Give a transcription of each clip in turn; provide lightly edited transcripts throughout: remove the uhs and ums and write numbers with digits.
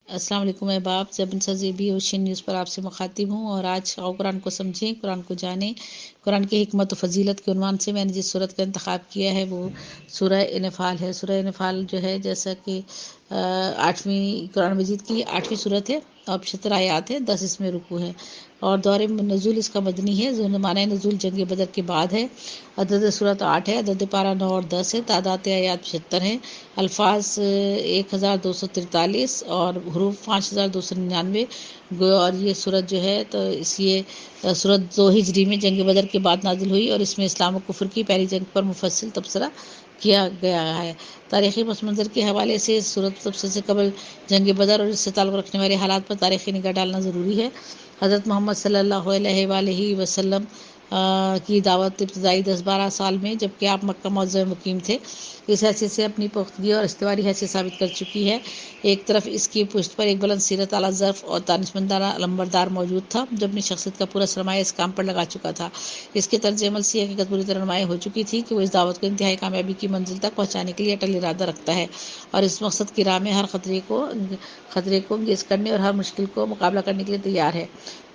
السلام علیکم احباب، زبن سزیبی اوشین نیوز پر آپ سے مخاطب ہوں، اور آج آؤ قرآن کو سمجھیں، قرآن کو جانیں۔ قرآن کی حکمت و فضیلت کے عنوان سے میں نے جس صورت کا انتخاب کیا ہے وہ سورہ انفال ہے۔ سورہ انفال جو ہے جیسا کہ 8ویں قرآن مجید کی 8ویں صورت ہے اور 75 آیات ہے، 10 اس میں رکوع ہے، اور دور نزول اس کا مدنی ہے۔ معنی نزول جنگ بدر کے بعد ہے۔ عدد صورت 8 ہے، عدد پارہ 9 اور 10 ہے، تعداد آیات 75 ہیں، الفاظ 1243 اور حروف 5299 اور یہ صورت جو ہے تو یہ صورت 2 ہجری میں جنگ بدر کے بعد نازل ہوئی، اور اس میں اسلام و کفر کی پہلی جنگ پر مفصل تبصرہ کیا گیا ہے۔ تاریخی پس منظر کے حوالے سے اس صورت سب سے قبل جنگ بدر اور اس سے تعلق رکھنے والے حالات پر تاریخی نگاہ ڈالنا ضروری ہے۔ حضرت محمد صلی اللہ علیہ وآلہ وسلم کی دعوت ابتدائی 10-12 سال میں جبکہ آپ مکہ معظمہ میں مقیم تھے، اس حیثیت سے اپنی پختگی اور استواری حیثیت ثابت کر چکی ہے۔ ایک طرف اس کی پشت پر ایک بلند سیرت، اعلیٰ ظرف اور دانشمندانہ علمبردار موجود تھا جو اپنی شخصیت کا پورا سرمایہ اس کام پر لگا چکا تھا۔ اس کے طرز عمل سے یہ حقیقت پوری طرح نمایاں ہو چکی تھی کہ وہ اس دعوت کو انتہائی کامیابی کی منزل تک پہنچانے کے لیے اٹل ارادہ رکھتا ہے، اور اس مقصد کی راہ میں ہر خطرے کو انگیز کرنے اور ہر مشکل کو مقابلہ کرنے کے لیے تیار ہے۔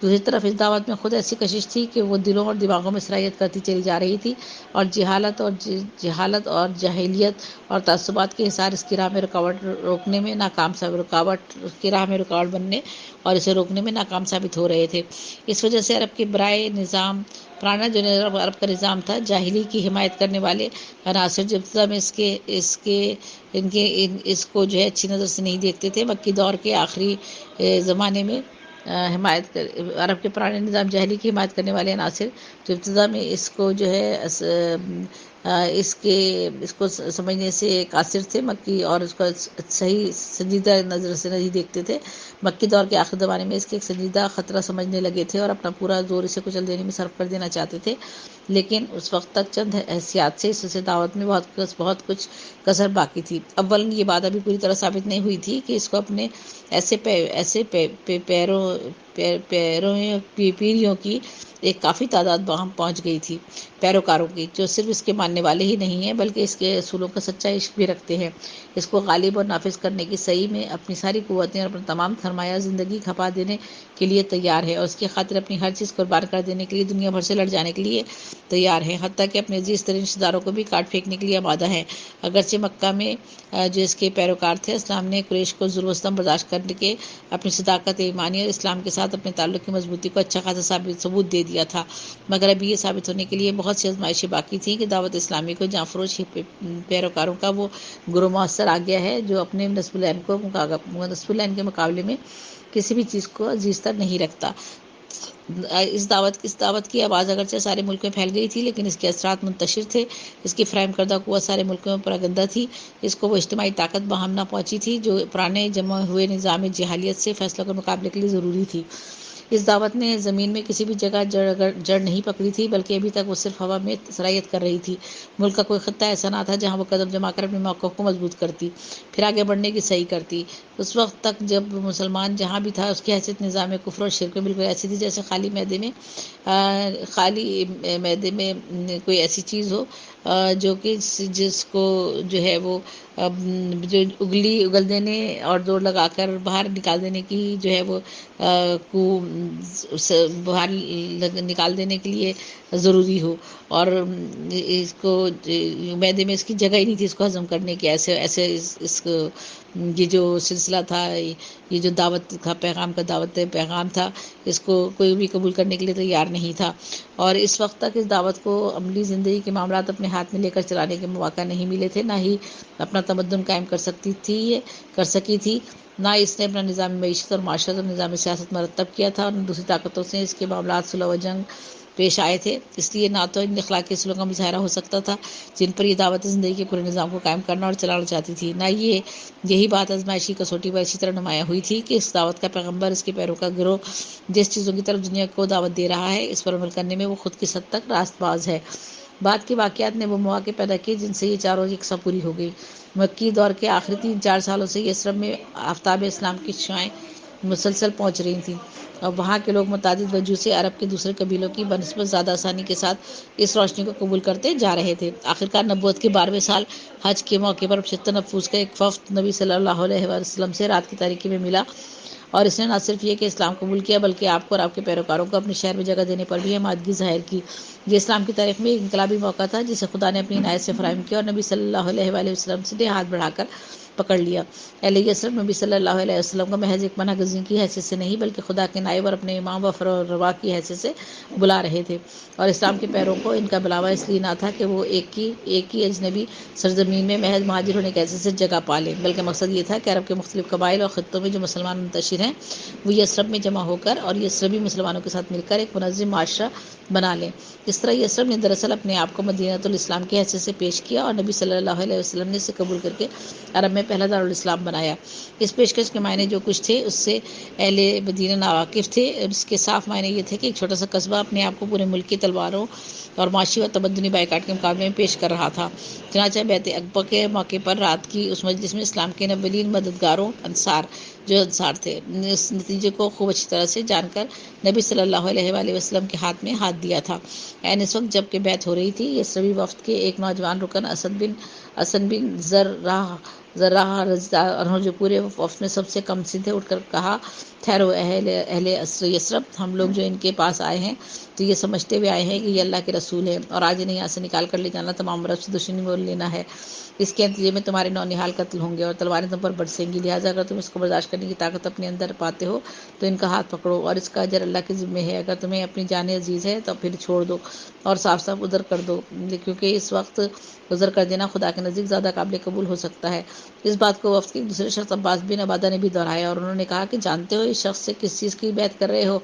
دوسری طرف اس دعوت میں خود ایسی کشش تھی کہ وہ دلوں اور دماغوں میں سرایت کرتی چلی جا رہی تھی، اور جہالت اور جاہلیت اور تعصبات کے حصار اس کی راہ میں رکاوٹ بننے اور اسے روکنے میں ناکام ثابت ہو رہے تھے۔ اس وجہ سے عرب کے برائے نظام پرانا جو عرب کا نظام تھا، جاہلی کی حمایت کرنے والے عناصر جو ابتدا میں اس کو جو ہے اچھی نظر سے نہیں دیکھتے تھے، مکی دور کے آخری زمانے میں عرب کے پرانے نظام جاہلی کی حمایت کرنے والے عناصر جو ابتدا میں اس کو جو ہے اس کو سمجھنے سے قاصر تھے مکی، اور اس کو صحیح سنجیدہ نظر سے نہیں دیکھتے تھے۔ مکی دور کے آخری زمانے میں اس کے ایک سنجیدہ خطرہ سمجھنے لگے تھے اور اپنا پورا زور اسے کچل دینے میں صرف کر دینا چاہتے تھے، لیکن اس وقت تک چند حیثیات سے اس دعوت میں بہت کچھ کسر باقی تھی۔ اولاً یہ بات ابھی پوری طرح ثابت نہیں ہوئی تھی کہ اس کو اپنے ایسے پیریوں کی ایک کافی تعداد باہم پہنچ گئی تھی، پیروکاروں کی، جو صرف اس کے ماننے والے ہی نہیں ہیں بلکہ اس کے اصولوں کا سچا عشق بھی رکھتے ہیں، اس کو غالب اور نافذ کرنے کی صحیح میں اپنی ساری قوتیں اور اپنا تمام سرمایہ زندگی کھپا دینے کے لیے تیار ہے، اور اس کی خاطر اپنی ہر چیز قربان کر دینے کے لیے دنیا بھر سے لڑ جانے کے لیے تیار ہے، حتیٰ کہ اپنے عزیز ترین رشتہ داروں کو بھی کاٹ پھینکنے کے لیے آمادہ ہے۔ اگرچہ مکہ میں جو اس کے پیروکار تھے، اسلام نے قریش کو زور و ستم برداشت کرنے کے اپنی صداقت ایمانی اور اسلام کے ساتھ اپنے تعلق کی مضبوطی کو اچھا خاصا ثبوت دے دیا تھا، مگر ابھی یہ ثابت ہونے کے لیے بہت سی آزمائشیں باقی تھیں کہ دعوت اسلامی کو جاں فروش پیروکاروں کا وہ گروہ مؤثر آ گیا ہے جو اپنے نصب العین کے مقابلے میں کسی بھی چیز کو عزیز تر نہیں رکھتا۔ اس دعوت کی آواز اگرچہ سارے ملک میں پھیل گئی تھی، لیکن اس کے اثرات منتشر تھے۔ اس کی فراہم کردہ قوت سارے ملکوں میں پراگندہ تھی، اس کو وہ اجتماعی طاقت باہم نہ پہنچی تھی جو پرانے جمع ہوئے نظام جہالیت سے فیصلوں کے مقابلے کے لیے ضروری تھی۔ اس دعوت نے زمین میں کسی بھی جگہ جڑ نہیں پکڑی تھی، بلکہ ابھی تک وہ صرف ہوا میں سرایت کر رہی تھی۔ ملک کا کوئی خطہ ایسا نہ تھا جہاں وہ قدم جما کر اپنے موقف کو مضبوط کرتی، پھر آگے بڑھنے کی صحیح کرتی۔ اس وقت تک جب مسلمان جہاں بھی تھا، اس کی حیثیت نظام کفر اور شرک میں بالکل ایسی تھی جیسے خالی میدے میں کوئی ایسی چیز ہو جو کہ جس کو جو ہے وہ جو اگل دینے اور دوڑ لگا کر باہر نکال دینے کی جو ہے وہ باہر نکال دینے کے لیے ضروری ہو، اور اس کو معدے میں اس کی جگہ ہی نہیں تھی اس کو ہضم کرنے کی، ایسے یہ جو سلسلہ تھا، یہ جو دعوت کا پیغام تھا، اس کو کوئی بھی قبول کرنے کے لیے تیار نہیں تھا، اور اس وقت تک اس دعوت کو عملی زندگی کے معاملات اپنے ہاتھ میں لے کر چلانے کے مواقع نہیں ملے تھے، نہ ہی اپنا تمدن قائم کر سکی تھی، نہ اس نے اپنا نظام معیشت اور معاشرت اور نظام سیاست مرتب کیا تھا، اور نہ دوسری طاقتوں سے اس کے معاملات صلح و جنگ پیش آئے تھے۔ اس لیے نہ تو ان اخلاقی اصولوں کا مظاہرہ ہو سکتا تھا جن پر یہ دعوت زندگی کے پورے نظام کو قائم کرنا اور چلانا چاہتی تھی، نہ یہی بات آزمائشی کسوٹی پر اسی طرح نمایاں ہوئی تھی کہ اس دعوت کا پیغمبر، اس کے پیروکار گروہ جس چیزوں کی طرف دنیا کو دعوت دے رہا ہے، اس پر عمل کرنے میں وہ خود کس حد تک راست باز ہے۔ بعد کے واقعات نے وہ مواقع پیدا کیے جن سے یہ چاروں یکساں پوری ہو گئی۔ مکی دور کے آخری 3-4 سالوں سے یثرب میں آفتاب اسلام کی شعاعیں مسلسل پہنچ رہی تھیں، اور وہاں کے لوگ متعدد وجوہ سے عرب کے دوسرے قبیلوں کی بنسبت زیادہ آسانی کے ساتھ اس روشنی کو قبول کرتے جا رہے تھے۔ آخرکار نبوت کے 12ویں سال حج کے موقع پر 75 نفوس کا ایک وفد نبی صلی اللہ علیہ وسلم سے رات کی تاریکی میں ملا، اور اس نے نہ صرف یہ کہ اسلام قبول کیا بلکہ آپ کو اور آپ کے پیروکاروں کو اپنے شہر میں جگہ دینے پر بھی حمایتگی ظاہر کی۔ یہ اسلام کی تاریخ میں ایک انقلابی موقع تھا جسے خدا نے اپنی عنایت سے فراہم کیا اور نبی صلی اللہ علیہ وآلہ وسلم سے ہاتھ بڑھا کر پکڑ لیا۔ اہل یثرب نبی صلی اللہ علیہ وسلم کو محض ایک پناہ گزین کی حیثیت سے نہیں بلکہ خدا کے نائب اور اپنے امام و فروا کی حیثیت سے بلا رہے تھے، اور اسلام کے پیروں کو ان کا بلاوا اس لیے نہ تھا کہ وہ ایک ہی اجنبی سرزمین میں محض مہاجر ہونے کی حیثیت سے جگہ پا لیں، بلکہ مقصد یہ تھا کہ عرب کے مختلف قبائل اور خطوں میں جو مسلمان منتشر ہیں وہ یثرب میں جمع ہو کر اور یثربی مسلمانوں کے ساتھ مل کر ایک منظم معاشرہ بنا لیں۔ اس طرح یثرب نے دراصل اپنے آپ کو مدینۃ الاسلام کی حیثیت سے پیش کیا، اور نبی صلی اللہ علیہ وسلم نے اسے قبول کر کے عرب میں پہلا دارالاسلام بنایا۔ اس پیشکش کے معنی جو کچھ تھے اس سے اہل مدینہ ناواقف تھے۔ اس کے صاف معنی یہ تھے کہ ایک چھوٹا سا قصبہ اپنے آپ کو پورے ملک کی تلواروں اور معاشی و تمدنی بائیکاٹ کے مقابلے میں پیش کر رہا تھا۔ چنانچہ بیعت عقبہ کے موقع پر رات کی اس مجلس میں اسلام کے اولین مددگاروں انصار تھے، اس نتیجے کو خوب اچھی طرح سے جان کر نبی صلی اللہ علیہ وآلہ وسلم کے ہاتھ میں ہاتھ دیا تھا۔ اس وقت جب کہ بیعت ہو رہی تھی، یثربی وفد کے ایک نوجوان رکن اسد بن زرارہ رضی اللہ عنہ جو پورے وفد میں سب سے کم سن تھے، اٹھ کر کہا، ٹھہرو اہل یثرب، ہم لوگ جو ان کے پاس آئے ہیں تو یہ سمجھتے ہوئے آئے ہیں کہ یہ اللہ کے رسول ہے اور آج انہیں یہاں سے نکال کر لے جانا تمام عرب سے دشمنی مول لینا ہے۔ اس کے نتیجے میں تمہارے نونہال قتل ہوں گے اور تلواریں تم پر برسیں گی، لہٰذا اگر تم اس کو برداشت کرنے کی طاقت اپنے اندر پاتے ہو تو ان کا ہاتھ پکڑو اور اس کا اجر اللہ کے ذمے ہے۔ اگر تمہیں اپنی جان عزیز ہے تو پھر چھوڑ دو اور صاف صاف ادھر کر دو، کیونکہ اس وقت ادھر کر دینا خدا کے نزدیک زیادہ قابل قبول ہو سکتا ہے۔ اس بات کو وفد کے ایک دوسرے شخص عباس بن عبادہ نے بھی دہرایا، اور انہوں نے کہا کہ جانتے ہو اس شخص سے کس چیز کی بیعت کر رہے ہو؟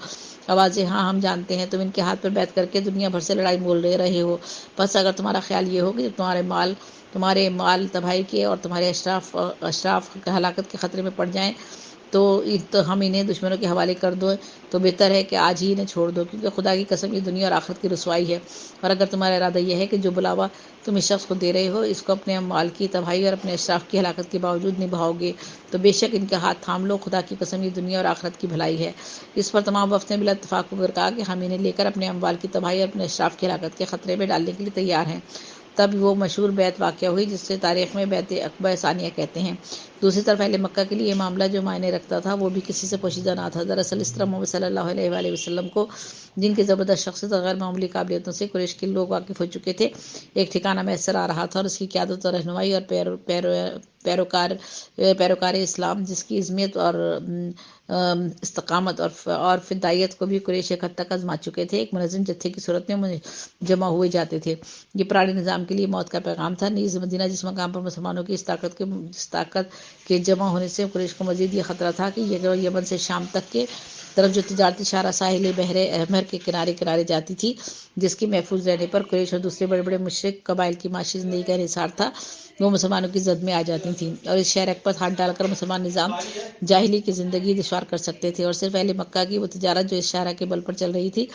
آوازیں ہاں ہم جانتے ہیں، تم ان کے ہاتھ پر بیعت کر کے دنیا بھر سے لڑائی مول رہے ہو۔ بس اگر تمہارا خیال یہ ہو کہ تمہارے مال تباہی کے اور تمہارے اشراف ہلاکت کے خطرے میں پڑ جائیں تو ہم انہیں دشمنوں کے حوالے کر دو تو بہتر ہے کہ آج ہی انہیں چھوڑ دو، کیونکہ خدا کی قسم یہ دنیا اور آخرت کی رسوائی ہے۔ اور اگر تمہارا ارادہ یہ ہے کہ جو بلاوا تم اس شخص کو دے رہے ہو اس کو اپنے مال کی تباہی اور اپنے اشراف کی ہلاکت کے باوجود نبھاؤ گے تو بے شک ان کے ہاتھ تھام لو، خدا کی قسم یہ دنیا اور آخرت کی بھلائی ہے۔ اس پر تمام وفد نے بلا اتفاق ہو کر کہا کہ ہم انہیں لے کر اپنے اموال کی تباہی اور اپنے اشراف کی ہلاکت کے خطرے میں ڈالنے کے لیے تیار ہیں۔ تب وہ مشہور بیعت واقع ہوئی جس سے تاریخ میں بیعت عقبہ ثانیہ کہتے ہیں۔ دوسری طرف اہل مکہ کے لیے یہ معاملہ جو معنی رکھتا تھا وہ بھی کسی سے پوشیدہ نہ تھا۔ دراصل اس طرح محمد صلی اللہ علیہ وآلہ وسلم کو جن کی زبردست شخصیت اور غیر معمولی قابلیتوں سے قریش کے لوگ واقف ہو چکے تھے، ایک ٹھکانہ میسر آ رہا تھا، اور اس کی قیادت اور رہنمائی اور پیروکار اسلام جس کی عظمت اور استقامت اور فدائیت کو بھی قریش ایک حد تک آزما چکے تھے، ایک منظم جتھے کی صورت میں جمع ہوئے جاتے تھے۔ یہ پرانے نظام کے لیے موت کا پیغام تھا۔ نیز مدینہ جس مقام پر مسلمانوں کی اس طاقت کے جمع ہونے سے قریش کو مزید یہ خطرہ تھا کہ یہ یمن سے شام تک کے طرف جو تجارتی شاہراہ ساحل بحر احمر کے کنارے جاتی تھی، جس کی محفوظ رہنے پر قریش اور دوسرے بڑے بڑے مشرک قبائل کی معاشی زندگی کا انحصار تھا، وہ مسلمانوں کی زد میں آ جاتی تھیں اور اس شہر پر ہاتھ ڈال کر مسلمان نظام جاہلی کی زندگی دشوار کر سکتے تھے۔ اور صرف اہل مکہ کی وہ تجارت جو اس شاہراہ کے بل پر چل رہی تھی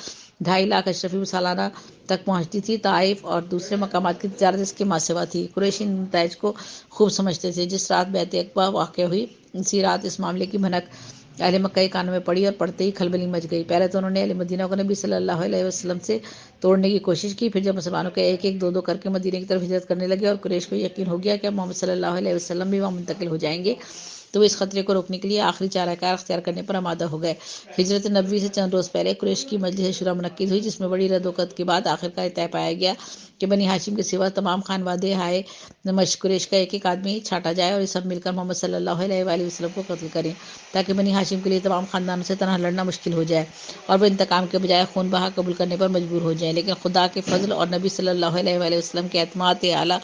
2.5 لاکھ اشرفی سالانہ تک پہنچتی تھی، طائف اور دوسرے مقامات کی تجارت اس کے ماسوا تھی۔ قریشی ان نتائج کو خوب سمجھتے تھے۔ جس رات بیعت عقبہ واقع ہوئی اسی رات اس معاملے کی بھنک اہل مکہ کے کانوں میں پڑی، اور پڑتے ہی کھلبلی مچ گئی۔ پہلے تو انہوں نے اہل مدینہ کو نبی صلی اللہ علیہ وسلم سے توڑنے کی کوشش کی، پھر جب مسلمانوں کے ایک دو کر کے مدینے کی طرف ہجرت کرنے لگے اور قریش کو یقین ہو گیا کہ اب محمد صلی اللہ علیہ وسلم بھی وہاں منتقل ہو جائیں گے، تو وہ اس خطرے کو روکنے کے لیے آخری چارہ کار اختیار کرنے پر آمادہ ہو گئے۔ ہجرت نبوی سے چند روز پہلے قریش کی مجلس شورا منعقد ہوئی، جس میں بڑی رد و قت کے بعد آخرکار طے پایا گیا کہ بنی ہاشم کے سوا تمام خانوادے ہائے قریش کا ایک آدمی چھانٹا جائے اور یہ سب مل کر محمد صلی اللہ علیہ وآلہ وسلم کو قتل کریں، تاکہ بنی ہاشم کے لیے تمام خاندانوں سے تنہا لڑنا مشکل ہو جائے اور وہ انتقام کے بجائے خون بہا قبول کرنے پر مجبور ہو جائیں۔ لیکن خدا کے فضل اور نبی صلی اللہ علیہ وآلہ وسلم کے اعتماد اعلیٰ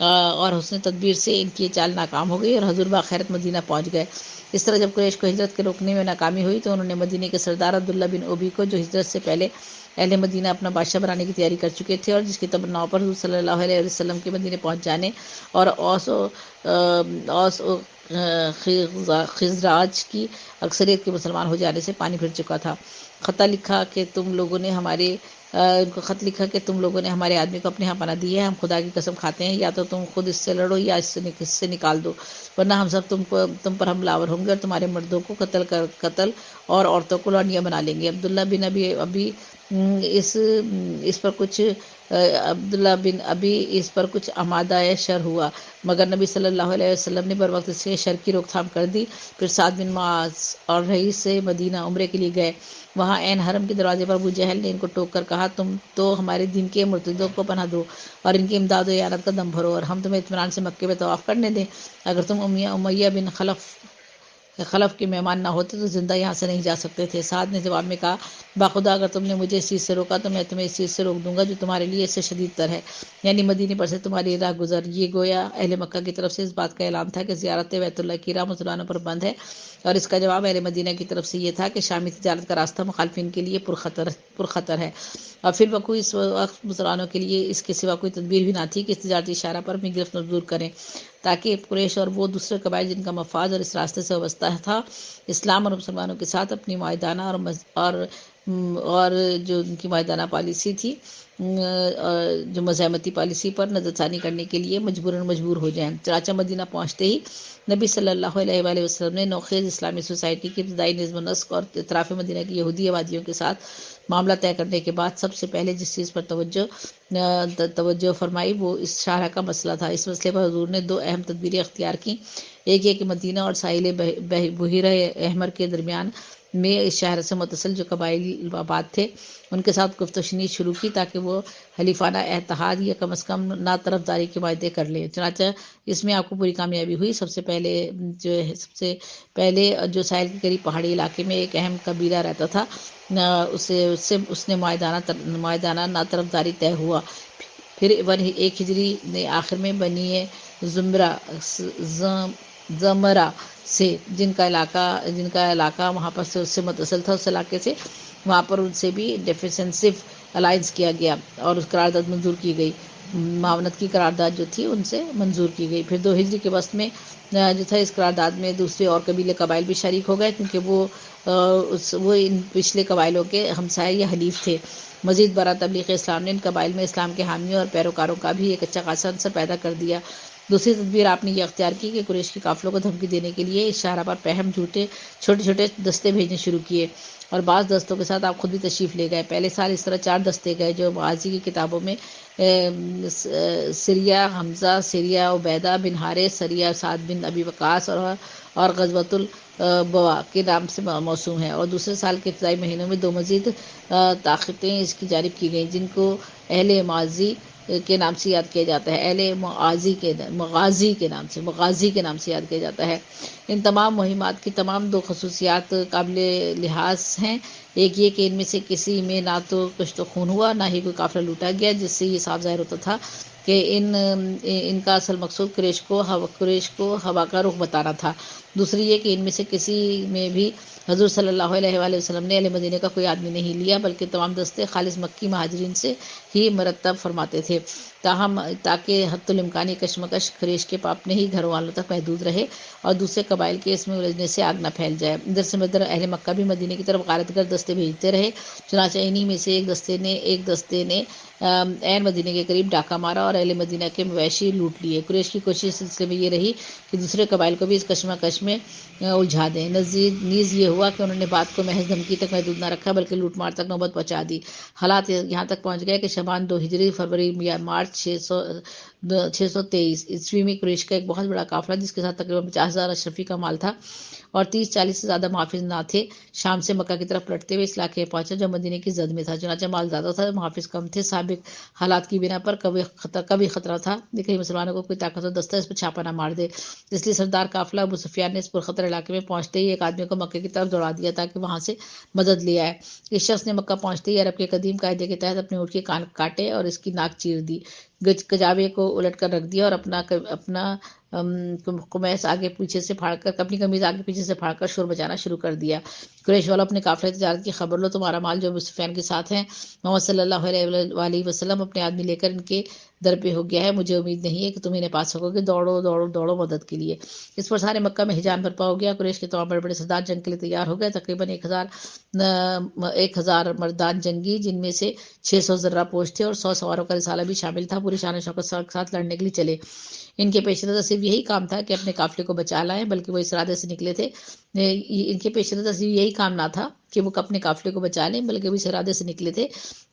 اور حسن تدبیر سے ان کی یہ چال ناکام ہو گئی اور حضور باخیرت مدینہ پہنچ گئے۔ اس طرح جب قریش کو ہجرت کے روکنے میں ناکامی ہوئی تو انہوں نے مدینے کے سردار عبداللہ بن ابی کو، جو ہجرت سے پہلے اہل مدینہ اپنا بادشاہ بنانے کی تیاری کر چکے تھے اور جس کی تمناؤں پر حضور صلی اللہ علیہ وسلم کے مدینے پہنچ جانے اور اوس خزراج کی اکثریت کے مسلمان ہو جانے سے پانی پھر چکا تھا۔ خط لکھا کہ تم لوگوں نے ہمارے آدمی کو اپنے ہاں پناہ دی ہے، ہم خدا کی قسم کھاتے ہیں یا تو تم خود اس سے لڑو یا اس سے نکال دو، ورنہ ہم سب تم پر حملہ آور ہوں گے اور تمہارے مردوں کو قتل اور عورتوں کو لونڈیاں بنا لیں گے۔ عبداللہ بن ابی اس پر کچھ اس پر کچھ آمادہ شر ہوا، مگر نبی صلی اللہ علیہ وسلم نے بروقت اس کے شر کی روک تھام کر دی۔ پھر سعد بن معاذ اور رئیس سے مدینہ عمرے کے لیے گئے۔ وہاں عین حرم کے دروازے پر ابو جہل نے ان کو ٹوک کر کہا، تم تو ہمارے دین کے مرتدوں کو پناہ دو اور ان کی امداد و اعانت کا دم بھرو اور ہم تمہیں اطمینان سے مکے میں طواف کرنے دیں۔ اگر تم امیہ بن خلف کے مہمان نہ ہوتے تو زندہ یہاں سے نہیں جا سکتے تھے۔ سعد نے جواب میں کہا، باخدا اگر تم نے مجھے اس چیز سے روکا تو میں تمہیں اس چیز سے روک دوں گا جو تمہارے لیے اس سے شدید تر ہے، یعنی مدینے پر سے تمہاری راہ گزر۔ یہ گویا اہل مکہ کی طرف سے اس بات کا اعلان تھا کہ زیارت بیت اللہ کی راہ مسلمانوں پر بند ہے، اور اس کا جواب اہل مدینہ کی طرف سے یہ تھا کہ شامی تجارت کا راستہ مخالفین کے لیے پرخطر ہے، اور فی الوقوع اس وقت مسلمانوں کے لیے اس کے سوا کوئی تدبیر بھی نہ تھی کہ اس تجارتی اشارہ پر اپنی گرفت مبذول کریں، تاکہ قریش اور وہ دوسرے قبائل جن کا مفاد اور اس راستے سے وابستہ تھا اسلام اور مسلمانوں کے ساتھ اپنی معاہدانہ اور جو ان کی معاہدانہ پالیسی تھی، جو مزاحمتی پالیسی پر نظر ثانی کرنے کے لیے مجبور ہو جائیں۔ چنانچہ مدینہ پہنچتے ہی نبی صلی اللہ علیہ وآلہ وسلم نے نوخیز اسلامی سوسائٹی کی ابتدائی نظم و نسق اور اطراف مدینہ کی یہودی آبادیوں کے ساتھ معاملہ طے کرنے کے بعد سب سے پہلے جس چیز پر توجہ فرمائی وہ اس شاہراہ کا مسئلہ تھا۔ اس مسئلے پر حضور نے دو اہم تدبیریں اختیار کیں، ایک یہ کہ مدینہ اور ساحل بحیرہ احمر کے درمیان میں اس شہر سے متصل جو قبائل آباد تھے ان کے ساتھ گفت و شنید شروع کی تاکہ وہ حلیفانہ اتحاد یا کم از کم نا طرفداری کے معاہدے کر لیں۔ چنانچہ اس میں آپ کو پوری کامیابی ہوئی۔ سب سے پہلے جو ساحل کے قریب پہاڑی علاقے میں ایک اہم قبیلہ رہتا تھا، اس نے معاہدانہ نا طرفداری طے ہوا۔ پھر 1 ہجری نے آخر میں بنی زمرہ سے جن کا علاقہ وہاں پر سے اس سے متصل تھا، اس علاقے سے وہاں پر ان سے بھی ڈیفینسو الائنس کیا گیا اور اس قرارداد منظور کی گئی، معاونت کی قرارداد جو تھی ان سے منظور کی گئی۔ پھر 2 ہجری کے وسط میں جو تھا اس قرارداد میں دوسرے اور قبائل بھی شریک ہو گئے، کیونکہ وہ ان پچھلے قبائلوں کے ہمسائے یا حلیف تھے۔ مزید برآں تبلیغ اسلام نے ان قبائل میں اسلام کے حامیوں اور پیروکاروں کا بھی ایک اچھا خاصا عنصر پیدا کر دیا۔ دوسری تدبیر آپ نے یہ اختیار کی کہ قریش کے قافلوں کو دھمکی دینے کے لیے اس شاہراہ پر پہم چھوٹے چھوٹے دستے بھیجنے شروع کیے، اور بعض دستوں کے ساتھ آپ خود بھی تشریف لے گئے۔ پہلے سال اس طرح 4 دستے گئے جو مغازی کی کتابوں میں سریہ حمزہ، سریہ عبیدہ بن حارث، سریہ سعد بن ابی وقاص اور غزوۃ البوا کے نام سے موسوم ہے، اور دوسرے سال کے ابتدائی مہینوں میں 2 مزید طاقتیں اس کی جانب کی گئیں جن کو اہل مغازی کے نام سے یاد کیا جاتا ہے، مغازی کے نام سے یاد کیا جاتا ہے۔ ان تمام مہمات کی تمام 2 خصوصیات قابل لحاظ ہیں، ایک یہ کہ ان میں سے کسی میں نہ تو کشت و خون ہوا نہ ہی کوئی قافلہ لوٹا گیا، جس سے یہ صاف ظاہر ہوتا تھا کہ ان کا اصل مقصود قریش کو ہوا کا رخ بتانا تھا۔ دوسری یہ کہ ان میں سے کسی میں بھی حضور صلی اللہ علیہ وآلہ وسلم نے اہل مدینہ کا کوئی آدمی نہیں لیا، بلکہ تمام دستے خالص مکی مہاجرین سے ہی مرتب فرماتے تھے، تاکہ حتی الامکانی کشمکش قریش کے اپنے ہی گھر والوں تک محدود رہے اور دوسرے قبائل کے اس میں الجھنے سے آگ نہ پھیل جائے۔ ادھر سے ادھر اہل مکہ بھی مدینے کی طرف غارت گر دستے بھیجتے رہے، چنانچہ انہی میں سے ایک دستے نے عین مدینے کے قریب ڈاکہ مارا اور اہل مدینہ کے مویشی لوٹ لیے۔ قریش کی کوشش اس سلسلے میں یہ رہی کہ دوسرے قبائل کو بھی اس کشمکش میں الجھا دیں، نیز یہ ہوا کہ انہوں نے بات کو محض دھمکی تک محدود نہ رکھا بلکہ لوٹ مار تک نوبت پہنچا دی۔ حالات یہاں تک پہنچ گئے کہ شعبان 2 ہجری، فروری یا مارچ 623 عیسوی میں قریش کا ایک بہت بڑا قافلہ جس کے ساتھ تقریباً 50,000 اشرفی کا مال تھا اور 30-40 سے زیادہ محافظ نہ تھے، شام سے مکہ کی طرف پلٹتے ہوئے اس علاقے میں پہنچا جو مدینے کی زد میں تھا۔ چنانچہ مال زیادہ تھا، محافظ کم تھے، سابق حالات کی بنا پر کبھی خطرہ تھا کہ کہیں مسلمانوں کو کوئی طاقتور دستہ اس پر چھاپہ نہ مار دے، اس لیے سردار قافلہ ابو سفیان نے اس پرخطر علاقے میں پہنچتے ہی ایک آدمی کو مکے کی طرف دوڑا دیا تاکہ وہاں سے مدد لے آئے۔ اس شخص نے مکہ پہنچتے ہی عرب کے قدیم قاعدے کے تحت اپنے اونٹ کے کان کاٹے اور اس کی ناک چیر دی، کجاوے کو الٹ کر رکھ دیا اور اپنا قمیص آگے پیچھے سے پھاڑ کر شور بجانا شروع کر دیا۔ قریش والوں اپنے قافلے تجارت کی خبر لو، تمہارا مال جو ابو سفیان کے ساتھ ہے۔ محمد صلی اللہ علیہ وآلہ وسلم اپنے آدمی لے کر ان کے در پہ ہو گیا ہے، مجھے امید نہیں ہے کہ تم انہیں پا سکو گے، دوڑو دوڑو دوڑو مدد کے لیے۔ اس پر سارے مکہ میں ہجان برپا ہو گیا، قریش کے تمام بڑے بڑے سردار جنگ کے لیے تیار ہو گئے، تقریباً 1000 مردان جنگی، جن میں سے 600 ذرہ پوش تھے اور 100 سواروں کا رسالہ بھی شامل تھا، پوری شان و شوکت کے ساتھ لڑنے کے لیے چلے۔ ان کے پیش نظر صرف یہی کام تھا کہ اپنے قافلے کو بچا لائیں، بلکہ وہ اس ارادے سے نکلے تھے، ان کے پیش نظر صرف یہی کام نہ تھا کہ وہ اپنے قافلے کو بچا لیں، بلکہ وہ اس ارادے سے نکلے تھے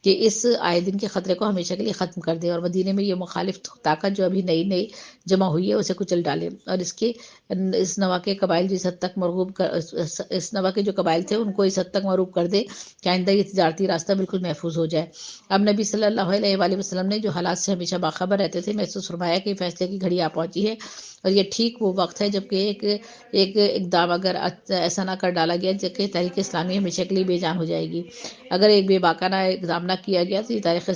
کہ اس آئے دن کے خطرے کو ہمیشہ کے لیے ختم کر دیں اور مدینے میں یہ مخالف طاقت جو ابھی نئی نئی جمع ہوئی ہے اسے کچل ڈالیں، اور اس نوا کے قبائل جس حد تک اس نوا کے جو قبائل تھے ان کو اس حد تک مرغوب کر دے کہ آئندہ یہ تجارتی راستہ بالکل محفوظ ہو جائے۔ اب نبی صلی اللہ علیہ وآلہ وسلم نے جو حالات سے ہمیشہ باخبر رہتے تھے، محسوس فرمایا کہ فیصلے کی گھڑی آ پہنچی ہے، اور یہ ٹھیک وہ وقت ہے جبکہ ایک اقدام اگر ایسا نہ کر ڈالا گیا جبکہ تحریک اسلامی ہمیشہ کے لیے بے جان ہو جائے گی۔ اگر ایک بے باکانہ اقدام نہ کیا گیا تو یہ تحریک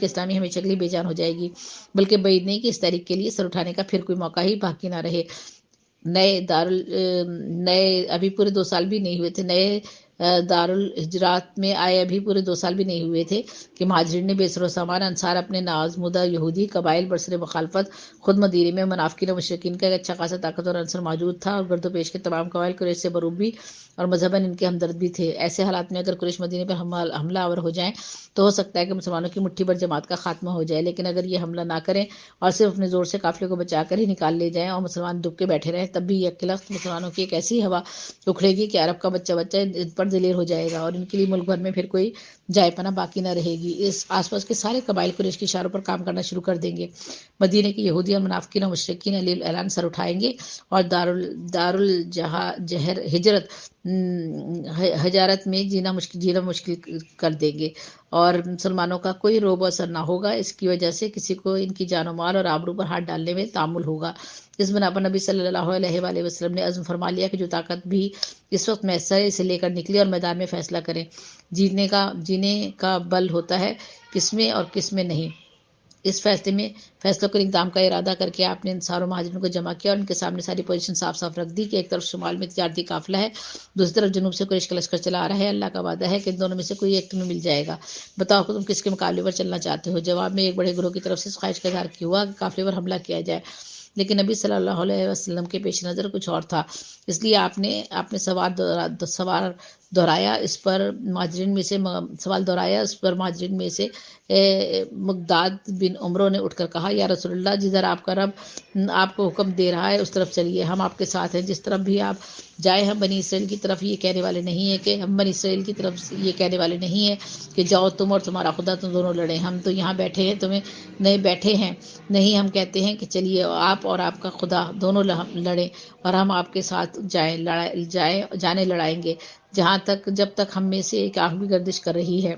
اسلامی ہمیشہ کے لیے بے جان ہو جائے گی، بلکہ بعید نہیں کہ اس تحریک کے لیے سر اٹھانے کا پھر کوئی موقع ہی باقی نہ رہے۔ نئے ابھی پورے 2 سال بھی نہیں ہوئے تھے، نئے دارالہجرات میں آئے ابھی پورے 2 سال بھی نہیں ہوئے تھے کہ مہاجرین نے بے سر و سامان انصار اپنے ناآزمودہ یہودی قبائل برسر مخالفت خود مدینے میں منافقین و مشرکین کا ایک اچھا خاصا طاقتور عنصر موجود تھا، اور گرد و پیش کے تمام قبائل قریش سے بروب بھی اور مذہباً ان کے ہمدرد بھی تھے۔ ایسے حالات میں اگر قریش مدینے پر حملہ آور ہو جائیں تو ہو سکتا ہے کہ مسلمانوں کی مٹھی بھر جماعت کا خاتمہ ہو جائے، لیکن اگر یہ حملہ نہ کریں اور صرف اپنے زور سے قافلے کو بچا کر ہی نکال لے جائیں اور مسلمان دب کے بیٹھے رہیں، تب بھی یہ اکلخت مسلمانوں کی ایک ایسی ہوا اکھڑے گی کہ عرب کا بچہ ان پر دلیر ہو جائے گا، اور ان کے لیے ملک بھر میں پھر کوئی جائے پناہ باقی نہ رہے گی۔ اس آس پاس کے سارے قبائل قریش کے اشاروں پر کام کرنا شروع کر دیں گے، مدینے کے یہودی اور منافقین اور مشرکین علیہ اعلان سر اٹھائیں گے اور حجارت میں جینا مشکل کر دیں گے، اور مسلمانوں کا کوئی روب و اثر نہ ہوگا۔ اس کی وجہ سے کسی کو ان کی جان و مال اور آبرو پر ہاتھ ڈالنے میں تامل ہوگا۔ اس بنا پر نبی صلی اللہ علیہ وآلہ وسلم نے عزم فرما لیا کہ جو طاقت بھی اس وقت میسر ہے اسے لے کر نکلے اور میدان میں فیصلہ کریں۔ جینے کا بل ہوتا ہے کس میں اور کس میں نہیں۔ اس فیصلہ کن اقدام کا ارادہ کر کے آپ نے انصار و مہاجرین کو جمع کیا اور ان کے سامنے ساری پوزیشن صاف صاف رکھ دی کہ ایک طرف شمال میں تجارتی قافلہ ہے، دوسری طرف جنوب سے قریش کا لشکر چلا آ رہا ہے، اللہ کا وعدہ ہے کہ ان دونوں میں سے کوئی ایک تمہیں مل جائے گا، بتاؤ کہ تم کس کے مقابلے پر چلنا چاہتے ہو۔ جواب میں ایک بڑے گروہ کی طرف سے اس خواہش کا اظہار کیا ہوا کہ قافلے پر حملہ کیا جائے، لیکن نبی صلی اللہ علیہ وسلم کے پیش نظر کچھ اور تھا، اس لیے آپ نے سوال دہرایا اس پر مہاجرین میں سے مقداد بن عمرو نے اٹھ کر کہا، یا رسول اللہ، جدھر آپ کا رب آپ کو حکم دے رہا ہے اس طرف چلیے، ہم آپ کے ساتھ ہیں، جس طرف بھی آپ جائیں۔ ہم بنی اسرائیل کی طرف یہ کہنے والے نہیں ہیں کہ جاؤ تم اور تمہارا خدا تم دونوں لڑیں، ہم تو یہاں بیٹھے ہیں، نہیں، ہم کہتے ہیں کہ چلیے آپ اور آپ کا خدا دونوں لڑیں اور ہم آپ کے ساتھ جانے لڑائیں گے جب تک ہم میں سے ایک آنکھ بھی گردش کر رہی ہے۔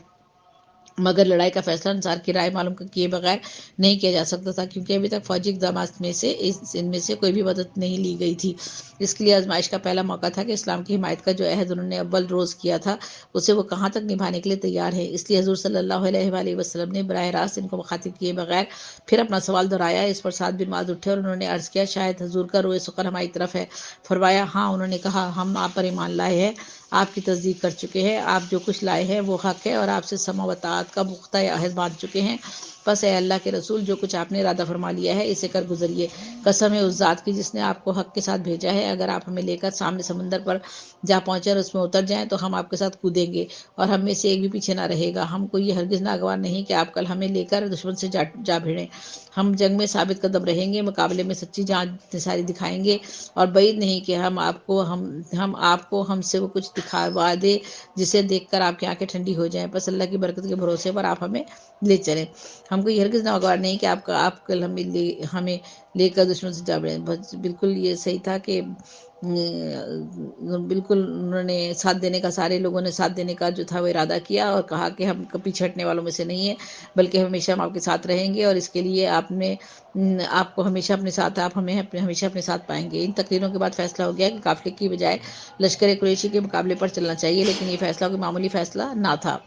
مگر لڑائی کا فیصلہ انصار کی رائے معلوم کیے بغیر نہیں کیا جا سکتا تھا، کیونکہ ابھی تک فوجی اقدامات میں سے ان میں سے کوئی بھی مدد نہیں لی گئی تھی۔ اس کے لیے آزمائش کا پہلا موقع تھا کہ اسلام کی حمایت کا جو عہد انہوں نے اول روز کیا تھا اسے وہ کہاں تک نبھانے کے لیے تیار ہے۔ اس لیے حضور صلی اللہ علیہ وآلہ وسلم نے براہ راست ان کو مخاطب کیے بغیر پھر اپنا سوال دہرایا۔ اس پر سعد بن معاذ اٹھے اور انہوں نے عرض کیا، شاید حضور کا روئے سخن ہماری طرف ہے۔ فرمایا، ہاں۔ انہوں نے کہا، ہم آپ پر ایمان لائے ہیں، آپ کی تصدیق کر چکے ہیں، آپ جو کچھ لائے ہیں وہ حق ہے اور آپ سے سمع و طاعت کا پختہ عہد باندھ چکے ہیں، بس اے اللہ کے رسول، جو کچھ آپ نے ارادہ فرما لیا ہے اسے کر گزریے۔ قسم ہے اس ذات کی جس نے آپ کو حق کے ساتھ بھیجا ہے، اگر آپ ہمیں لے کر سامنے سمندر پر جا پہنچے اور اس میں اتر جائیں تو ہم آپ کے ساتھ کودیں گے اور ہم میں سے ایک بھی پیچھے نہ رہے گا۔ ہم کو یہ ہرگز ناگوار نہیں کہ آپ کل ہمیں لے کر دشمن سے جا بھیڑیں۔ ہم جنگ میں ثابت قدم رہیں گے، مقابلے میں سچی جان نثاری دکھائیں گے، اور بعید نہیں کہ ہم آپ کو ہم سے وہ کچھ دکھوا دے جسے دیکھ کر آپ کی آنکھیں ٹھنڈی ہو جائیں۔ بس اللہ کی برکت کے بھروسے پر آپ ہمیں لے چلیں۔ ہم کو یہ ہرگز ناگوار نہیں کہ آپ کل ہمیں لے کر دشمن سے جا بھیڑیں۔ بالکل یہ صحیح تھا کہ بالکل انہوں نے ساتھ دینے کا، سارے لوگوں نے ساتھ دینے کا جو تھا وہ ارادہ کیا اور کہا کہ ہم پیچھے ہٹنے والوں میں سے نہیں ہیں، بلکہ ہمیشہ ہم آپ کے ساتھ رہیں گے، اور اس کے لیے آپ کو ہمیشہ اپنے ساتھ، آپ ہمیں ہمیشہ اپنے ساتھ پائیں گے۔ ان تقریروں کے بعد فیصلہ ہو گیا کہ قافلے کی بجائے لشکر قریشی کے مقابلے پر چلنا چاہیے، لیکن یہ فیصلہ کوئی معمولی فیصلہ نہ تھا۔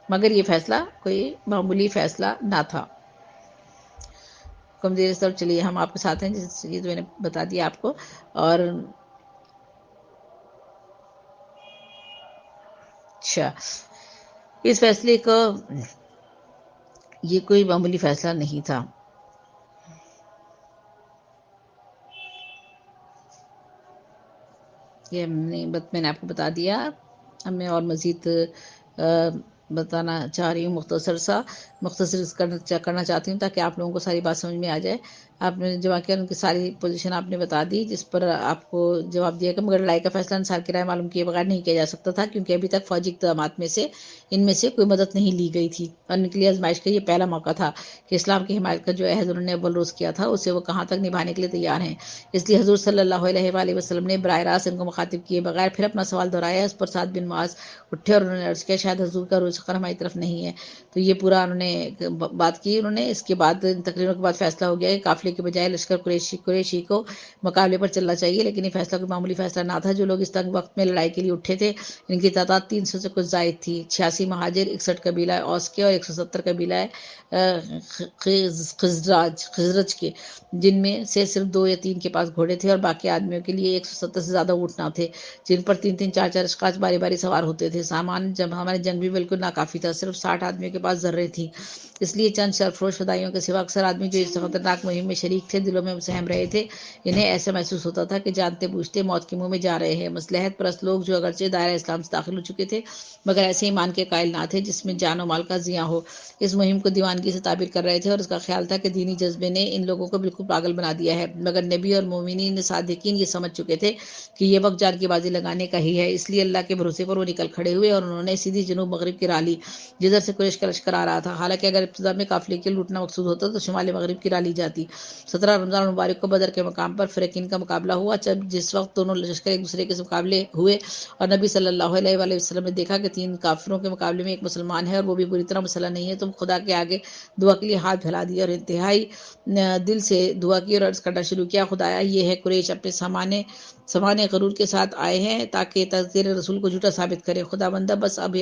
مگر یہ فیصلہ کوئی معمولی فیصلہ نہ تھا۔ کمزیر سب چلیے، ہم آپ کے ساتھ ہیں، یہ تو میں نے بتا دیا آپ کو۔ اور اچھا، اس فیصلے کا یہ کوئی معمولی فیصلہ نہیں تھا۔ یہ میں نے آپ کو بتا دیا۔ اب میں اور مزید بتانا چاہ رہی ہوں، مختصر کرنا چاہتی ہوں تاکہ آپ لوگوں کو ساری بات سمجھ میں آ جائے۔ آپ نے جمع کیا، ان کی ساری پوزیشن آپ نے بتا دی، جس پر آپ کو جواب دیا کہ مگر لڑائی کا فیصلہ انصار کی رائے معلوم کیے بغیر نہیں کیا جا سکتا تھا، کیونکہ ابھی تک فوجی اقدامات میں سے ان میں سے کوئی مدد نہیں لی گئی تھی، اور ان کے لیے آزمائش کا یہ پہلا موقع تھا کہ اسلام کی حمایت کا جو عہد انہوں نے اول روز کیا تھا اسے وہ کہاں تک نبھانے کے لیے تیار ہیں۔ اس لیے حضور صلی اللہ علیہ وآلہ وسلم نے براہ راست ان کو مخاطب کیے بغیر پھر اپنا سوال دہرایا۔ اس پر سعد بن معاذ اٹھے اور انہوں نے عرض کیا، شاید حضور کا روز ہماری طرف نہیں ہے۔ تو یہ پورا انہوں نے بات کی۔ انہوں نے اس کے بعد تقریروں کے بعد فیصلہ ہو گیا کہ قافلے کے بجائے لشکر قریشی کو مقابلے پر چلنا چاہیے، لیکن یہ فیصلہ کوئی معمولی فیصلہ نہ تھا۔ جو لوگ اس تنگ وقت میں لڑائی کے لیے اٹھے تھے ان کی تعداد 300 سے کچھ زائد تھی۔ 86 مہاجر، 61 قبیلہ اوس کے اور 170 قبیلہ خزرج کے، جن میں سے صرف 2 یا 3 کے پاس گھوڑے تھے، اور باقی آدمیوں کے لیے 170 سے زیادہ اونٹ نہ تھے، جن پر 3 4 اشخاص باری باری سوار ہوتے تھے۔ سامان ہمارے جنگ بھی بالکل ناکافی تھا، صرف 60 آدمیوں کے پاس ذرے تھی۔ اس لیے چند سرفروش فدائیوں کے سوا اکثر آدمی جو اس خطرناک مہم میں شریک تھے دلوں میں سہم رہے تھے۔ انہیں ایسا محسوس ہوتا تھا کہ جانتے بوجھتے موت کے منہ میں جا رہے ہیں۔ مصلحت پرست لوگ جو اگرچہ دائرہ اسلام سے داخل ہو چکے تھے مگر ایسے ایمان کے قائل نہ تھے جس میں جان و مال کا زیاں ہو، اس مہم کو دیوانگی سے تعبیر کر رہے تھے، اور اس کا خیال تھا کہ دینی جذبے نے ان لوگوں کو بالکل پاگل بنا دیا ہے۔ مگر نبی اور مومنین صادقین یہ سمجھ چکے تھے کہ یہ وقت جان کی بازی لگانے کا ہی ہے، اس لیے اللہ کے بھروسے پر وہ نکل کھڑے ہوئے اور انہوں نے سیدھی جنوب مغرب کی راہ لی جدھر سے قریش کا لشکر آ رہا تھا۔ حالانکہ اگر ابتدا میں قافلے کے لوٹنا مقصود ہوتا تو شمال مغرب کی راہ لی جاتی۔ 17 رمضان المبارک کو بدر کے مقام پر فریقین کا مقابلہ ہوا، جس وقت دونوں لشکر ایک دوسرے کے مقابلے ہوئے اور نبی صلی اللہ علیہ وآلہ وسلم نے دیکھا کہ 3 کافروں کے مقابلے میں ایک مسلمان ہے اور وہ بھی بری طرح مسلح نہیں ہے، تو خدا کے آگے دعا کے لیے ہاتھ پھیلا دیا اور انتہائی دل سے دعا کی اور عرض کرنا شروع کیا، خدایا یہ ہے قریش اپنے سامان غرور کے ساتھ آئے ہیں تاکہ تیرے رسول کو جھوٹا ثابت کرے۔ خدا بندہ بس اب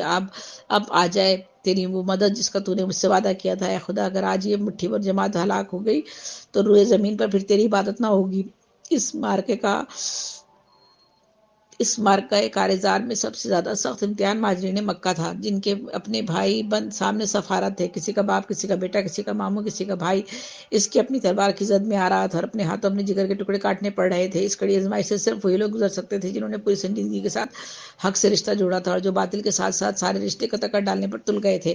آ جائے تیری وہ مدد جس کا تو نے مجھ سے وعدہ کیا تھا۔ اے خدا، اگر آج یہ مٹھی بھر جماعت ہلاک ہو گئی تو روئے زمین پر پھر تیری عبادت نہ ہوگی۔ اس مارکہ کارزار میں سب سے زیادہ سخت امتحان مہاجرین مکہ تھا، جن کے اپنے بھائی بند سامنے سفارت تھے، کسی کا باپ، کسی کا بیٹا، کسی کا ماموں، کسی کا بھائی اس کی اپنی تلوار کی زد میں آ رہا تھا اور اپنے ہاتھوں اپنے جگر کے ٹکڑے کاٹنے پڑ رہے تھے۔ اس کڑی آزمائش سے صرف وہی لوگ گزر سکتے تھے جنہوں نے پوری سنجیدگی کے ساتھ حق سے رشتہ جوڑا تھا اور جو باطل کے ساتھ ساتھ سارے رشتے قطع کر ڈالنے پر تل گئے تھے۔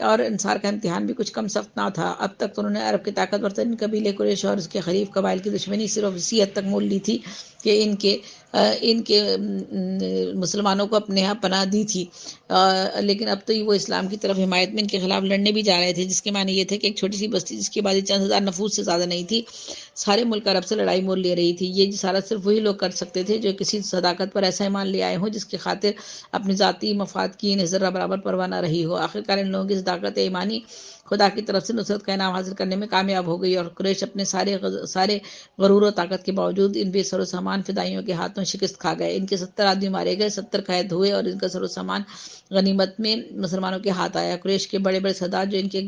اور انصار کا امتحان بھی کچھ کم سخت نہ تھا۔ اب تک تو انہوں نے عرب کے طاقتور ترین قبیلے قریش اور اس کے حریف قبائل کی دشمنی صرف اسی حد تک مول لی تھی کہ ان کے مسلمانوں کو اپنے ہاں پناہ دی تھی، لیکن اب تو وہ اسلام کی طرف حمایت میں ان کے خلاف لڑنے بھی جا رہے تھے، جس کے معنی یہ تھے کہ ایک چھوٹی سی بستی جس کی آبادی چند ہزار نفوس سے زیادہ نہیں تھی سارے ملک عرب سے لڑائی مول لے رہی تھی۔ یہ جسارت صرف وہی لوگ کر سکتے تھے جو کسی صداقت پر ایسا ایمان لے آئے ہوں جس کی خاطر اپنے ذاتی مفاد کی انہیں ذرہ برابر پرواہ نہ رہی ہو۔ آخرکار ان لوگوں کی صداقت ایمانی خدا کی طرف سے نصرت کا انعام حاصل کرنے میں کامیاب ہو گئی، اور قریش اپنے سارے غرور و طاقت کے باوجود ان بے سر و سامان فدائیوں کے ہاتھوں شکست کھا گئے۔ ان کے 70 آدمی مارے گئے، 70 قید ہوئے اور ان کا سر و سامان غنیمت میں مسلمانوں کے ہاتھ آیا۔ قریش کے بڑے بڑے سردار جو ان کے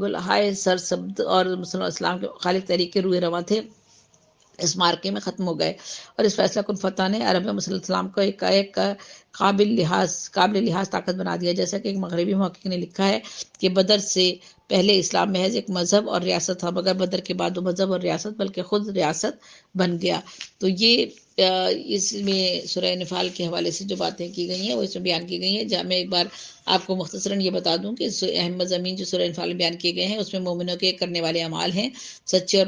گلہائے سرسبد اور اسلام کے مخالف طریق کے روئے رواں تھے، اس مارکے میں ختم ہو گئے، اور اس فیصلہ کن فتح نے عرب میں مسلم اسلام کو ایک قابل لحاظ طاقت بنا دیا۔ جیسا کہ ایک مغربی محقق نے لکھا ہے کہ بدر سے پہلے اسلام محض ایک مذہب اور ریاست تھا، مگر بدر کے بعد وہ مذہب اور ریاست بلکہ خود ریاست بن گیا۔ تو یہ اس میں سورہ انفال کے حوالے سے جو باتیں کی گئی ہیں وہ اس میں بیان کی گئی ہیں، جہاں میں ایک بار آپ کو مختصراً یہ بتا دوں کہ اہم مضامین جو سورہ انفال میں بیان کیے گئے ہیں اس میں مومنوں کے کرنے والے اعمال ہیں، سچے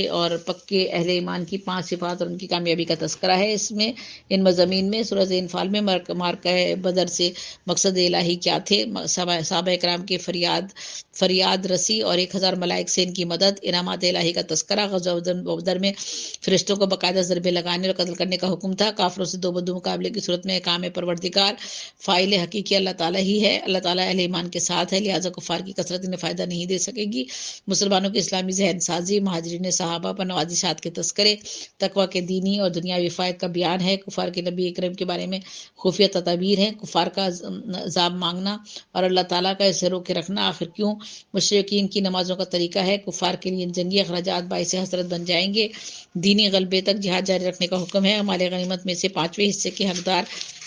اور پکے اہل ایمان کی 5 صفات اور ان کی کامیابی کا تذکرہ ہے۔ اس میں ان مضامین میں سورہ انفال میں مارکہ بدر سے مقصد الہی کیا تھے، صحابہ کرام کے فریاد رسی اور 1000 ملائک سے ان کی مدد، انعامات الہی کا تذکرہ، غزوہ بدر میں فرشتوں کو باقاعدہ ضربے لگانے اور قتل کرنے کا حکم تھا، کافروں سے 2 بدو مقابلے کی صورت میں احکام پروردگار فاعل حقیقی اللہ تعالیٰ ہی ہے، اللہ تعالیٰ اہل ایمان کے ساتھ ہے، لہٰذا کفار کی کثرت انہیں فائدہ نہیں دے سکے گی، مسلمانوں کی اسلامی ذہن سازی، مہاجرین صحابہ پر نوازشات کے تذکرے، تقویٰ کے دینی اور دنیاوی فوائد کا بیان ہے، کفار کے نبی اکرم کے بارے میں خفیہ تدابیر ہیں، کفار کا عذاب مانگنا اور اللہ تعالیٰ کا اسے روکے رکھنا، آخر کیوں مشرکین کی نمازوں کا طریقہ ہے، کفار کے لیے جنگی اخراجات باعث حسرت بن جائیں گے، دینی غلبے تک جہاد جاری رکھنے کا حکم ہے، مال غنیمت میں سے 5ویں حصے کے حقدار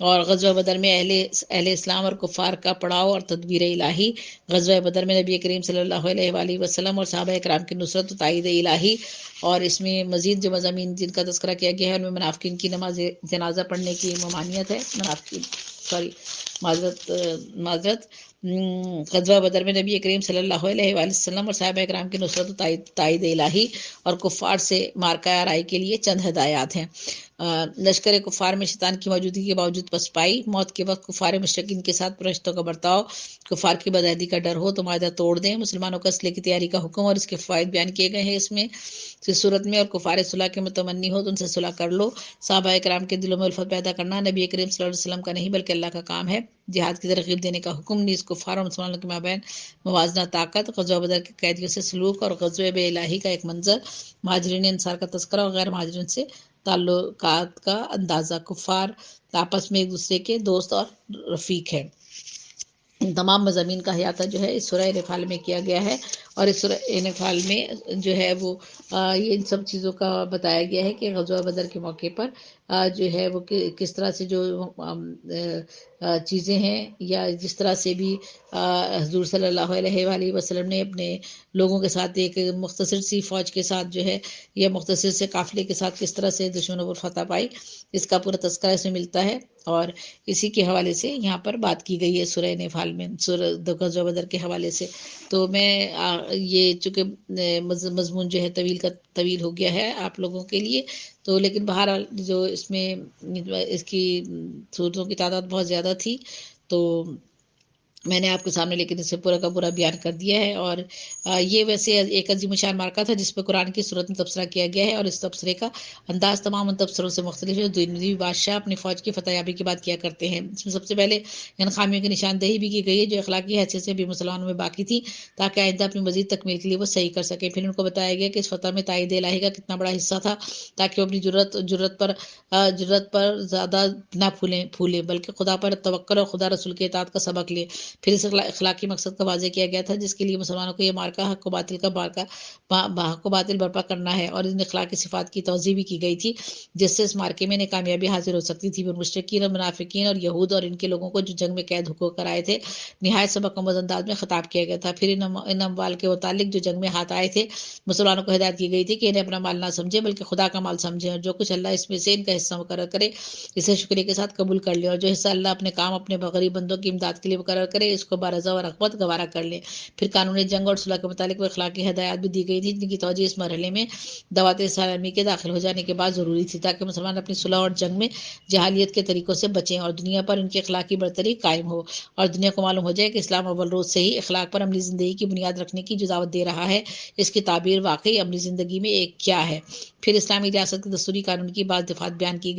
اور غزوہ بدر میں اہل اسلام اور کفار کا پڑاؤ اور تدبیر الہی۔ غزوہ بدر میں نبی کریم صلی اللہ علیہ وآلہ وسلم اور صحابہ کرام کی نصرت و تائید الہی، اور اس میں مزید جو مضامین جن کا تذکرہ کیا گیا ہے ان میں منافقین کی نماز جنازہ پڑھنے کی ممانعت ہے، معذرت غزوہ بدر میں نبی کریم صلی اللہ علیہ وآلہ وسلم اور صحابہ کرام کی نصرت و تائید الہی اور کفار سے مارکہ آرائی کے لیے چند ہدایات ہیں۔ لشکر کفار میں شیطان کی موجودگی کے باوجود پسپائی، موت کے وقت کفار مشرکین کے ساتھ فرشتوں کا برتاؤ، کفار کی بدعہدی کا ڈر ہو تو معاہدہ توڑ دیں، مسلمانوں کو اسلحے کی تیاری کا حکم اور اس کے فوائد بیان کیے گئے ہیں اس صورت میں، اور کفار صلح کے متمنی ہو تو ان سے صلح کر لو۔ صحابہ کرام کے دلوں میں الفت پیدا کرنا نبی کریم صلی اللہ علیہ وسلم کا نہیں بلکہ اللہ کا کام ہے۔ جہاد کی ترغیب دینے کا حکم، نیز کفار اور مسلمانوں کے مابین موازنہ طاقت، غزوہ بدر کے قیدیوں سے سلوک اور غزوہ بے الہی کا ایک منظر، مہاجرین انصار کا تذکرہ اور غیر مہاجرین سے تعلقات کا اندازہ۔ کفار آپس میں ایک دوسرے کے دوست اور رفیق ہیں۔ ان تمام مضامین کا احاطہ جو ہے اس سورہ انفال میں کیا گیا ہے، اور اس سورہ انفال میں جو ہے وہ یہ ان سب چیزوں کا بتایا گیا ہے کہ غزوہ بدر کے موقع پر جو ہے وہ کس طرح سے جو چیزیں ہیں، یا جس طرح سے بھی حضور صلی اللہ علیہ وآلہ وسلم نے اپنے لوگوں کے ساتھ ایک مختصر سی فوج کے ساتھ جو ہے یا مختصر سے قافلے کے ساتھ کس طرح سے دشمنوں پر فتح پائی، اس کا پورا تذکرہ اس میں ملتا ہے، اور اسی کے حوالے سے یہاں پر بات کی گئی ہے سورہ انفال میں، سورہ غزوہ بدر کے حوالے سے۔ تو میں یہ چونکہ مضمون جو ہے طویل ہو گیا ہے آپ لوگوں کے لیے، تو لیکن بہرحال جو اس میں اس کی صورتوں کی تعداد بہت زیادہ تھی، تو میں نے آپ کے سامنے لیکن اسے پورا کا پورا بیان کر دیا ہے۔ اور یہ ویسے ایک عظیم شان مارکہ تھا جس پہ قرآن کی صورت میں تبصرہ کیا گیا ہے، اور اس تبصرے کا انداز تمام ان تبصروں سے مختلف ہے۔ دنیوی بادشاہ اپنی فوج کی فتح یابی کی بات کیا کرتے ہیں۔ اس میں سب سے پہلے ان خامیوں کی نشاندہی بھی کی گئی ہے جو اخلاقی حیثیت سے بھی مسلمانوں میں باقی تھی، تاکہ آئندہ اپنی مزید تکمیل کے لیے وہ صحیح کر سکیں۔ پھر ان کو بتایا گیا کہ اس فتح میں تائید الہی کا کتنا بڑا حصہ تھا، تاکہ وہ اپنی جرت پر زیادہ نہ پھولے بلکہ خدا پر توکل اور خدا رسول کے اطاعت کا سبق لے۔ پھر اس اخلاقی مقصد کا واضح کیا گیا تھا جس کے لیے مسلمانوں کو یہ مارکہ حق و باطل برپا کرنا ہے، اور ان اخلاقی صفات کی توضیح بھی کی گئی تھی جس سے اس مارکے میں کامیابی حاصل ہو سکتی تھی۔ پھر مشرکین اور منافقین اور یہود اور ان کے لوگوں کو جو جنگ میں قید ہو کر آئے تھے نہایت سبق آموز انداز میں خطاب کیا گیا تھا۔ پھر ان اموال کے متعلق جو جنگ میں ہاتھ آئے تھے مسلمانوں کو ہدایت کی گئی تھی کہ انہیں اپنا مال نہ سمجھے بلکہ خدا کا مال سمجھیں، اور جو کچھ اللہ اس میں سے ان کا حصہ مقرر کرے اسے شکریہ کے ساتھ قبول کر لیں، اور جو حصہ اللہ اپنے کام اپنے غریب بندوں کی امداد کے لیے مقرر کرے اس کو برضا و رغبت گوارا کر لیں۔ پھر قانون جنگ اور صلح کے متعلق وہ اخلاقی ہدایات بھی دی گئی تھی جن کی توجہ اس مرحلے میں دعوت اسلامی کے داخل ہو جانے کے بعد ضروری تھی، تاکہ مسلمان اپنی صلح اور جنگ میں جہالیت کے طریقوں سے بچیں اور دنیا پر ان کی اخلاقی برتری قائم ہو، اور دنیا کو معلوم ہو جائے کہ اسلام اول روز سے ہی اخلاق پر عملی زندگی کی بنیاد رکھنے کی جو دعوت دے رہا ہے اس کی تعبیر واقعی عملی زندگی میں ایک کیا ہے۔ پھر اسلامی ریاست کے دستوری قانون کی بعض دفعات بیان کی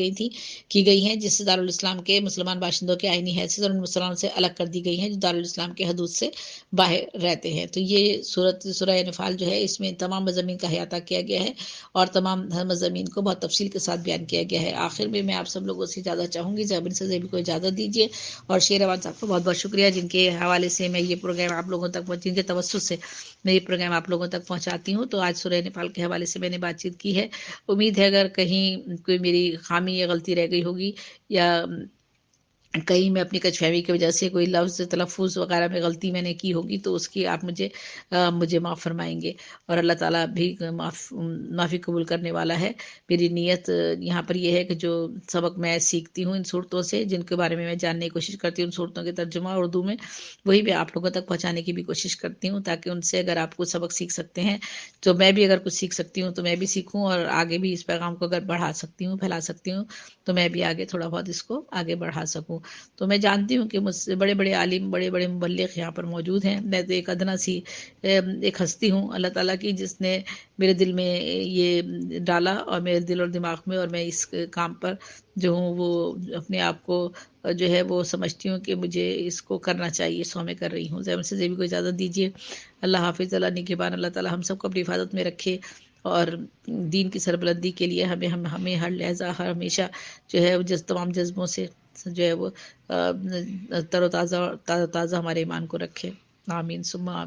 گئی ہیں جس سے دارالاسلام کے مسلمان باشندوں کی آئینی حیثیت اور ان مسلمانوں سے الگ کر دی گئی ہیں جو دارالاسلام کے حدود سے باہر رہتے ہیں۔ تو یہ سورہ انفال جو ہے اس میں تمام مضامین کا احاطہ کیا گیا ہے اور تمام مضامین کو بہت تفصیل کے ساتھ بیان کیا گیا ہے۔ آخر میں آپ سب لوگوں سے اجازت چاہوں گی، زیبن سے زیبی کو اجازت دیجیے، اور شیروان صاحب کو بہت بہت شکریہ جن کے حوالے سے میں یہ پروگرام آپ لوگوں تک جن کے توسط سے میں یہ پروگرام آپ لوگوں تک پہنچاتی ہوں۔ تو آج سورہ انفال کے حوالے سے میں نے بات چیت کی ہے، امید ہے اگر کہیں کوئی میری خامی یا غلطی رہ گئی ہوگی یا کہیں میں اپنی کچھ فہمی کی وجہ سے کوئی لفظ تلفظ وغیرہ میں غلطی میں نے کی ہوگی تو اس کی آپ مجھے معاف فرمائیں گے، اور اللہ تعالیٰ بھی معافی قبول کرنے والا ہے۔ میری نیت یہاں پر یہ ہے کہ جو سبق میں سیکھتی ہوں ان صورتوں سے جن کے بارے میں جاننے کی کوشش کرتی ہوں، ان صورتوں کے ترجمہ اردو میں وہی میں آپ لوگوں تک پہنچانے کی بھی کوشش کرتی ہوں، تاکہ ان سے اگر آپ کچھ سبق سیکھ سکتے ہیں تو میں بھی اگر کچھ سیکھ سکتی ہوں تو میں بھی سیکھوں، اور آگے بھی اس پیغام کو اگر بڑھا سکتی ہوں پھیلا سکتی ہوں تو میں بھی آگے تھوڑا بہت اس کو آگے بڑھا سکوں۔ تو میں جانتی ہوں کہ مجھ سے بڑے بڑے عالم بڑے بڑے مبلغ یہاں پر موجود ہیں، میں تو ایک ادنا سی ایک ہستی ہوں اللہ تعالیٰ کی جس نے میرے دل میں یہ ڈالا اور میرے دل اور دماغ میں، اور میں اس کام پر جو ہوں وہ اپنے آپ کو جو ہے وہ سمجھتی ہوں کہ مجھے اس کو کرنا چاہیے، سو میں کر رہی ہوں۔ زیبن سے زیبی کو اجازت دیجیے۔ اللہ حافظ، اللہ نگہبان، اللہ تعالیٰ ہم سب کو اپنی حفاظت میں رکھے اور دین کی سربلندی کے لیے ہمیں ہر لحظہ ہمیشہ جو ہے تمام جذبوں سے جو ہے وہ تر و تازہ ہمارے ایمان کو رکھے۔ آمین ثم آمین۔